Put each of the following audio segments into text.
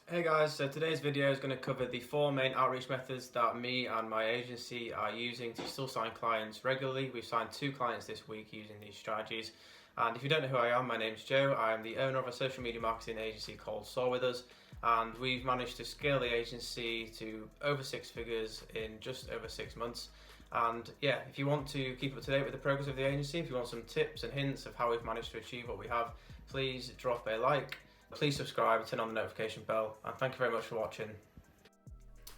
Hey guys, so today's video is going to cover the 4 main outreach methods that me and my agency are using to still sign clients regularly. We've signed 2 clients this week using these strategies. And if you don't know who I am, my name's Joe. I am the owner of a social media marketing agency called Soar With Us, and we've managed to scale the agency to over 6 figures in just over 6 months. And yeah, if you want to keep up to date with the progress of the agency, if you want some tips and hints of how we've managed to achieve what we have, please drop a like. Please subscribe, turn on the notification bell, and thank you very much for watching.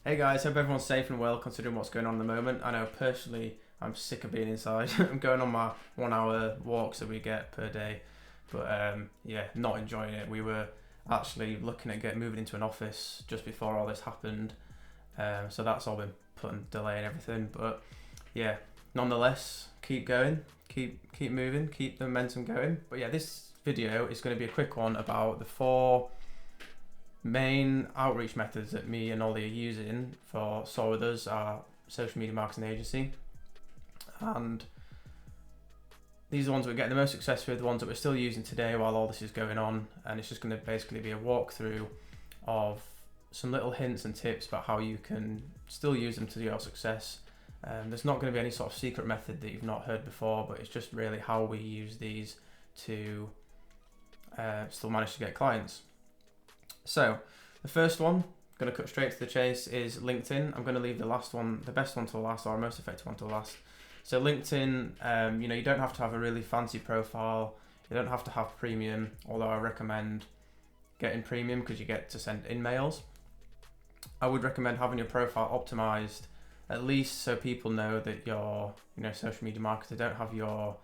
Hey guys, hope everyone's safe and well considering what's going on at the moment. I know personally I'm sick of being inside. I'm going on my 1 hour walks that we get per day, but yeah, not enjoying it. We were actually looking at moving into an office just before all this happened, so that's all been put in delay and everything, but yeah, nonetheless, keep going, keep moving, keep the momentum going. But yeah, this video is going to be a quick one about the 4 main outreach methods that me and Ollie are using for Soar With Us, our social media marketing agency. And these are the ones we're getting the most success with, the ones that we're still using today while all this is going on. And it's just going to basically be a walkthrough of some little hints and tips about how you can still use them to your success. There's not going to be any sort of secret method that you've not heard before, but it's just really how we use these to still manage to get clients. So the first one, going to cut straight to the chase, is LinkedIn. I'm going to leave the last one, the best one to last, or most effective one to last. So LinkedIn, you don't have to have a really fancy profile. You don't have to have premium, although I recommend getting premium because you get to send in mails. I would recommend having your profile optimized, at least so people know that you're, social media marketer. Don't have your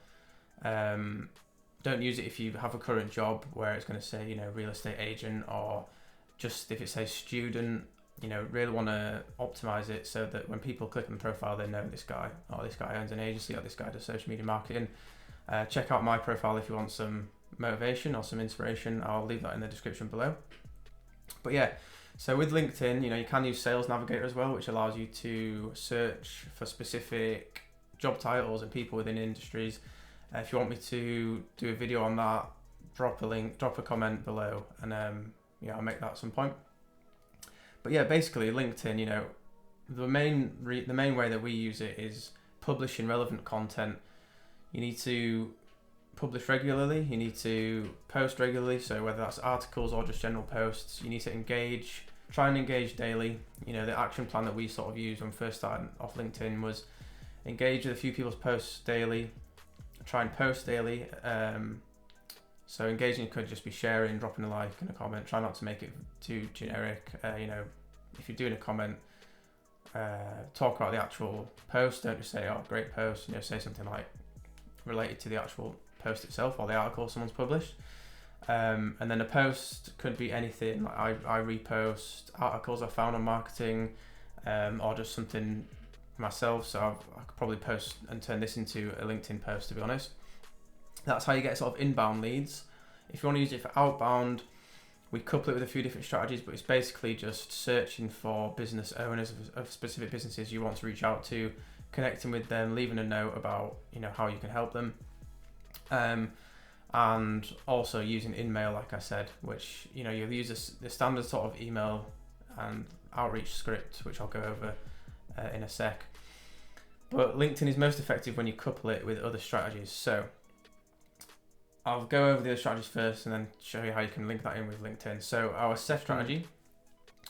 don't use it if you have a current job where it's going to say, real estate agent, or just if it says student. Really want to optimize it so that when people click on the profile, they know this guy owns an agency, or this guy does social media marketing. Check out my profile if you want some motivation or some inspiration. I'll leave that in the description below. But yeah, so with LinkedIn, you can use Sales Navigator as well, which allows you to search for specific job titles and people within industries. If you want me to do a video on that, drop a comment below, and I'll make that at some point. But yeah, basically LinkedIn, the main way that we use it is publishing relevant content. You need to publish regularly, you need to post regularly, so whether that's articles or just general posts, you need to try and engage daily. The action plan that we sort of used when first starting off LinkedIn was engage with a few people's posts daily, try and post daily. So engaging could just be sharing, dropping a like and a comment. Try not to make it too generic. If you're doing a comment, talk about the actual post. Don't just say, "Oh, great post." Say something like related to the actual post itself or the article someone's published. And then a post could be anything. Like I repost articles I found on marketing, or just something myself. So I could probably post and turn this into a LinkedIn post, to be honest. That's how you get sort of inbound leads. If you want to use it for outbound, we couple it with a few different strategies, but it's basically just searching for business owners of specific businesses you want to reach out to, connecting with them, leaving a note about how you can help them, and also using InMail, like I said, which you'll use the standard sort of email and outreach script, which I'll go over in a sec. But LinkedIn is most effective when you couple it with other strategies. So I'll go over the other strategies first and then show you how you can link that in with LinkedIn. So our second strategy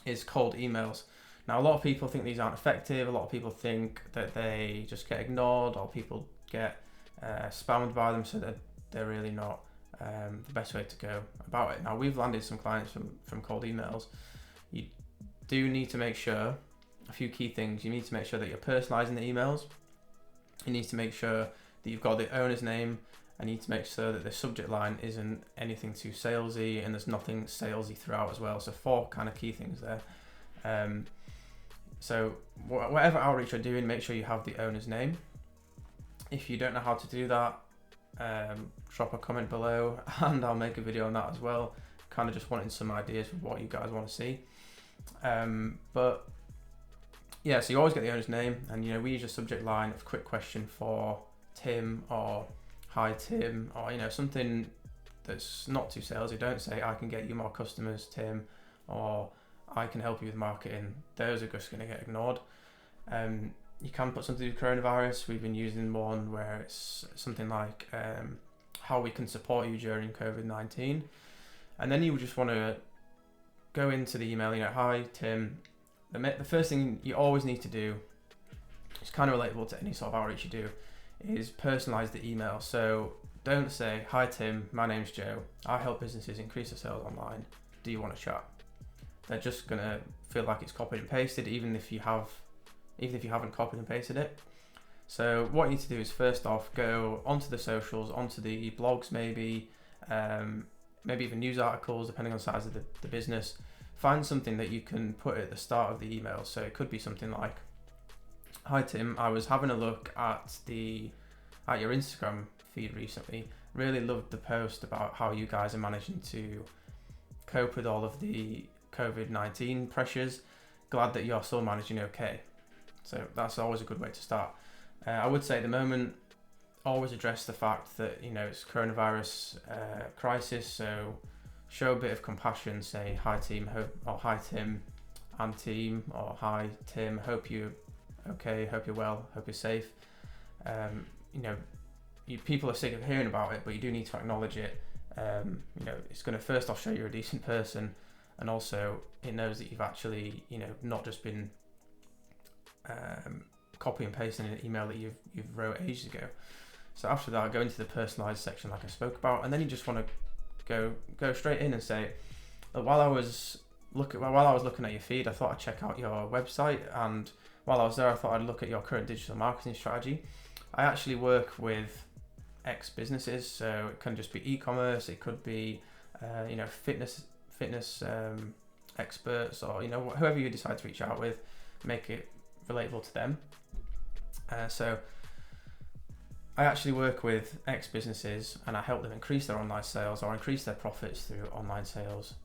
is cold emails. Now, a lot of people think these aren't effective. A lot of people think that they just get ignored, or people get spammed by them, so that they're really not the best way to go about it. Now, we've landed some clients from cold emails. You do need to make sure a few key things. You need to make sure that you're personalizing the emails. You need to make sure that you've got the owner's name. I need to make sure that the subject line isn't anything too salesy, and there's nothing salesy throughout as well. So 4 kind of key things there. So whatever outreach you're doing, make sure you have the owner's name. If you don't know how to do that, drop a comment below and I'll make a video on that as well. Kind of just wanting some ideas of what you guys want to see. But yeah, so you always get the owner's name, and we use a subject line of quick question for Tim, or hi Tim, or something that's not too salesy. Don't say I can get you more customers, Tim, or I can help you with marketing, those are just going to get ignored. You can put something with coronavirus. We've been using one where it's something like how we can support you during COVID-19. And then you would just want to go into the email, hi Tim. The first thing you always need to do, it's kind of relatable to any sort of outreach you do, is personalize the email. So don't say, hi Tim, my name's Joe. I help businesses increase their sales online. Do you want to chat? They're just going to feel like it's copied and pasted, even if you haven't copied and pasted it. So what you need to do is first off go onto the socials, onto the blogs, maybe even news articles, depending on the size of the business. Find something that you can put at the start of the email. So it could be something like, hi Tim, I was having a look at your Instagram feed recently. Really loved the post about how you guys are managing to cope with all of the COVID-19 pressures. Glad that you're still managing okay. So that's always a good way to start. I would say at the moment, always address the fact that it's coronavirus crisis. So show a bit of compassion. Say hi team, or hi Tim and team, or hi Tim, hope you're okay, hope you're well, hope you're safe. People are sick of hearing about it, but you do need to acknowledge it. It's going to first off show you're a decent person, and also it knows that you've actually not just been copy and pasting an email that you've wrote ages ago. So after that, go into the personalized section like I spoke about, and then you just want to go straight in and say, while I was looking at your feed, I thought I'd check out your website, and while I was there, I thought I'd look at your current digital marketing strategy. I actually work with X businesses, so it can just be e-commerce, it could be fitness experts, or whoever you decide to reach out with, make it relatable to them. So I actually work with X businesses, and I help them increase their online sales or increase their profits through online sales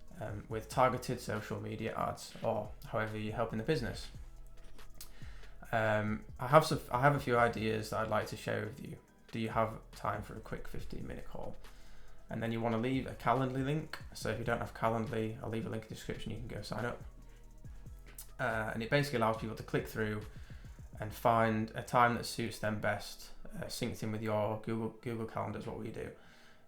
with targeted social media ads, or however you're helping the business. I have a few ideas that I'd like to share with you. Do you have time for a quick 15-minute call? And then you want to leave a Calendly link. So if you don't have Calendly, I'll leave a link in the description. You can go sign up. And it basically allows people to click through and find a time that suits them best, synced in with your Google Calendar is what we do.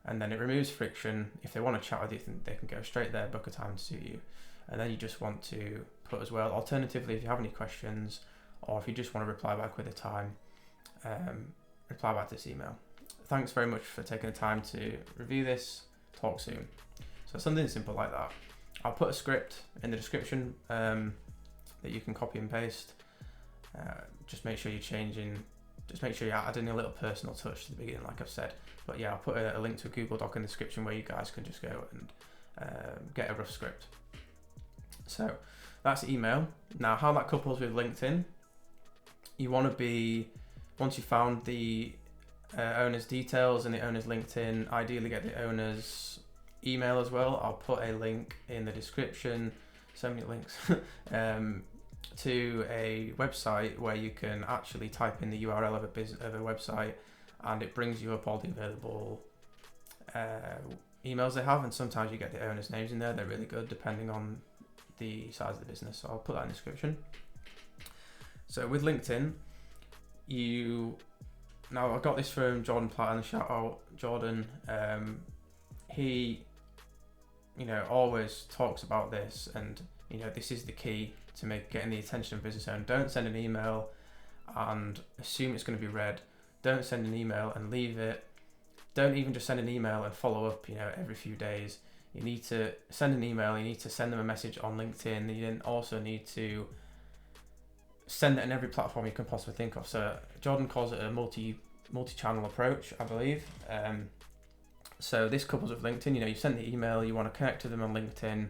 And then it removes friction. If they want to chat with you, they can go straight there, book a time to suit you. And then you just want to put as well, alternatively, if you have any questions, or if you just want to reply back with a time, reply back to this email. Thanks very much for taking the time to review this. Talk soon. So something simple like that. I'll put a script in the description that you can copy and paste. Just make sure you're adding a little personal touch to the beginning, like I've said. But yeah, I'll put a link to a Google Doc in the description where you guys can just go and get a rough script. So that's email. Now, how that couples with LinkedIn, you want to be, once you've found the owner's details and the owner's LinkedIn, ideally get the owner's email as well. I'll put a link in the description, so many links, to a website where you can actually type in the URL of a website, and it brings you up all the available emails they have, and sometimes you get the owner's names in there. They're really good depending on the size of the business, so I'll put that in the description. So with LinkedIn, now I got this from Jordan Platt, and shout out Jordan. He always talks about this, and this is the key to getting the attention of business owner. Don't send an email and assume it's going to be read. Don't send an email and leave it. Don't even just send an email and follow up every few days. You need to send an email, you need to send them a message on LinkedIn, you then also need to send it on every platform you can possibly think of. So Jordan calls it a multi-channel approach, I believe. So this couples with LinkedIn. You send the email, you want to connect to them on LinkedIn,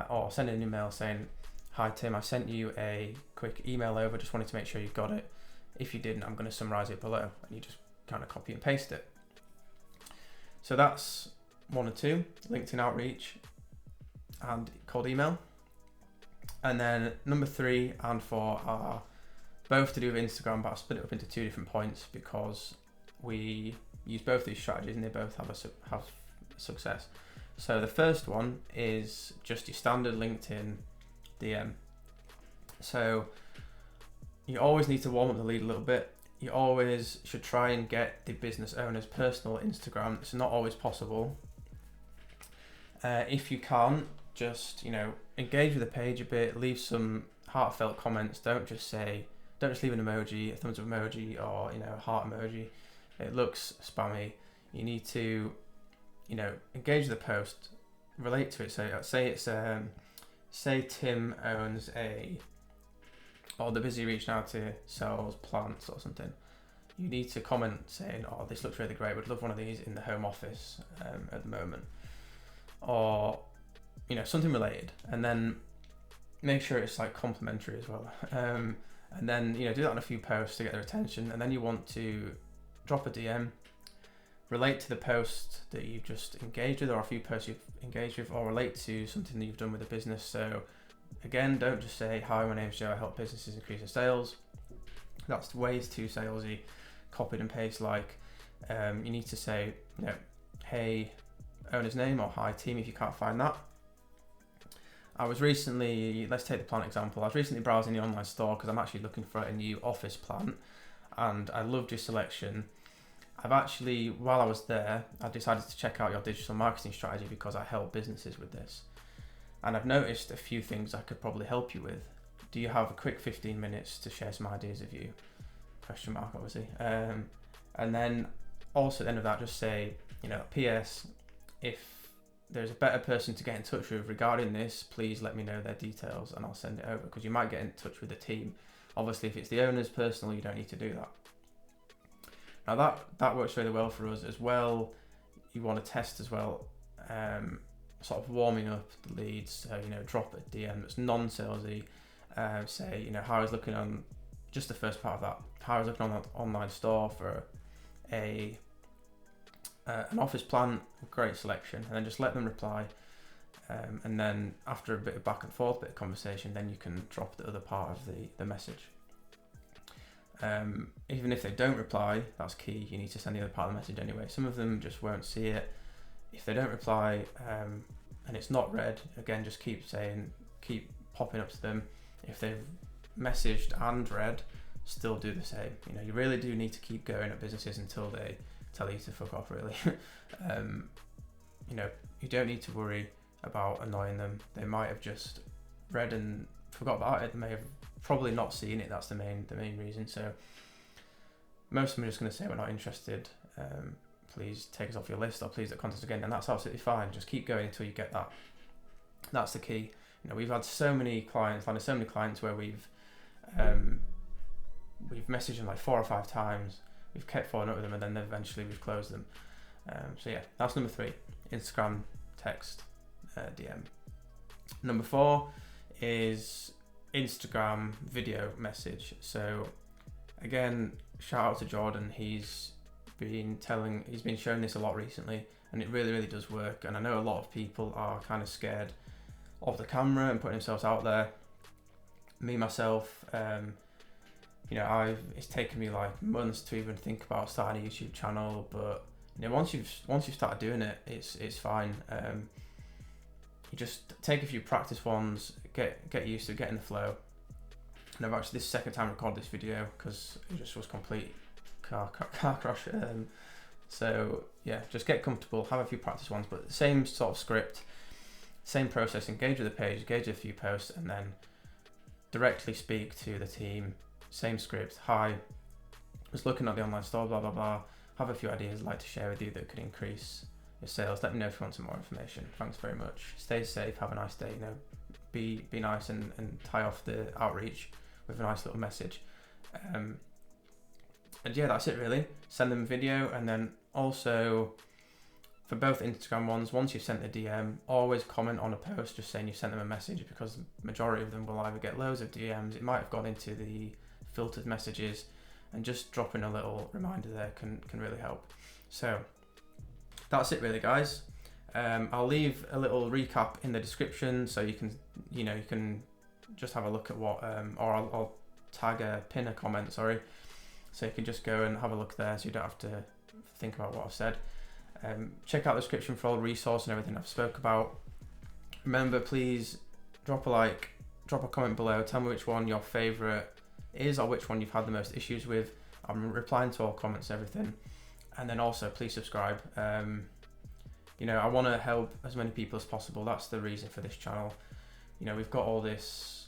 or send an email saying, hi Tim, I sent you a quick email over, just wanted to make sure you got it. If you didn't, I'm going to summarize it below, and you just kind of copy and paste it. So that's 1 and 2, LinkedIn outreach and cold email. And then number 3 and 4 are both to do with Instagram, but I've split it up into 2 different points because we use both these strategies and they both have success. So the first one is just your standard LinkedIn DM. So you always need to warm up the lead a little bit. You always should try and get the business owner's personal Instagram. It's not always possible. If you can't, just engage with the page a bit, leave some heartfelt comments. Don't just leave an emoji, a thumbs up emoji, or a heart emoji. It looks spammy. You need to engage with the post, relate to it. So say Tim owns or they're busy reaching out to sells plants or something. You need to comment saying, "Oh, this looks really great. Would love one of these in the home office at the moment," or something related, and then make sure it's like complimentary as well. And then do that on a few posts to get their attention, and then you want to drop a DM, relate to the post that you've just engaged with, or a few posts you've engaged with, or relate to something that you've done with the business. So again, don't just say, "Hi, my name's Joe, I help businesses increase their sales." That's way too salesy, copied and paste like. You need to say, "Hey, owner's name," or "Hi team," if you can't find that. Let's take the plant example. I was recently browsing the online store because I'm actually looking for a new office plant, and I loved your selection. While I was there, I decided to check out your digital marketing strategy because I help businesses with this. And I've noticed a few things I could probably help you with. Do you have a quick 15 minutes to share some ideas with you? Question mark, obviously. And then also at the end of that, just say, PS, if there's a better person to get in touch with regarding this, please let me know their details and I'll send it over, because you might get in touch with the team. Obviously, if it's the owner's personal, you don't need to do that. Now that works really well for us as well. You want to test as well, sort of warming up the leads. So, drop a DM that's non-salesy. Say, how I was looking on, just the first part of that, how I was looking on that online store for an office plant, great selection, and then just let them reply. And then after a bit of back and forth, bit of conversation, then you can drop the other part of the message. Even if they don't reply, that's key. You need to send the other part of the message anyway. Some of them just won't see it. If they don't reply and it's not read, again, just keep popping up to them. If they've messaged and read, still do the same. You really do need to keep going at businesses until they tell you to fuck off, really. You don't need to worry about annoying them. They might have just read and forgot about it. They may have probably not seen it. That's the main reason. So most of them are just going to say, "We're not interested. Please take us off your list," or "Please don't contact us again," and that's absolutely fine. Just keep going until you get that. That's the key. We've had so many clients where we've messaged them like 4 or 5 times. We've kept following up with them, and then eventually we've closed them. So yeah, that's number 3, Instagram text DM. Number 4 is Instagram video message. So again, shout out to Jordan. He's been showing this a lot recently, and it really, really does work. And I know a lot of people are kind of scared of the camera and putting themselves out there. Me, myself, it's taken me like months to even think about starting a YouTube channel, but once you've started doing it, it's fine. You just take a few practice ones, get used to it, get in the flow. And this is the second time I recorded this video because it just was complete car crash. So yeah, just get comfortable, have a few practice ones, but the same sort of script, same process. Engage with the page, engage with a few posts, and then directly speak to the team. Same script. "Hi, was looking at the online store, blah blah blah. Have a few ideas I'd like to share with you that could increase your sales. Let me know if you want some more information. Thanks very much. Stay safe. Have a nice day. Be nice and tie off the outreach with a nice little message." And yeah, that's it really. Send them a video, and then also for both Instagram ones, once you've sent the DM, always comment on a post just saying you've sent them a message, because the majority of them will either get loads of DMs, it might have gone into the filtered messages, and just dropping a little reminder there can really help. So that's it really, guys. I'll leave a little recap in the description so you can just have a look at what or I'll pin a comment, so you can just go and have a look there, so you don't have to think about what I've said. Check out the description for all the resource and everything I've spoke about. Remember, please drop a like, drop a comment below, tell me which one your favourite is or which one you've had the most issues with. I'm replying to all comments and everything. And then also please subscribe. You know, I want to help as many people as possible. That's the reason for this channel. You know, we've got all this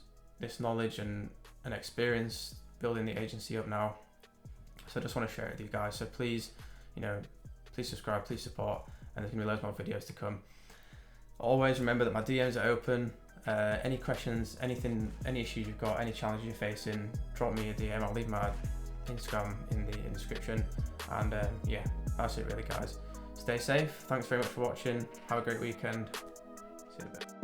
knowledge and experience building the agency up now. So I just want to share it with you guys. So please, you know, please subscribe, please support, and there's going to be loads more videos to come. Always remember that my DMs are open. Any questions, anything, any issues you've got, any challenges you're facing, drop me a DM. I'll leave my Instagram in the description. And yeah, that's it really, guys. Stay safe. Thanks very much for watching. Have a great weekend. See you in a bit.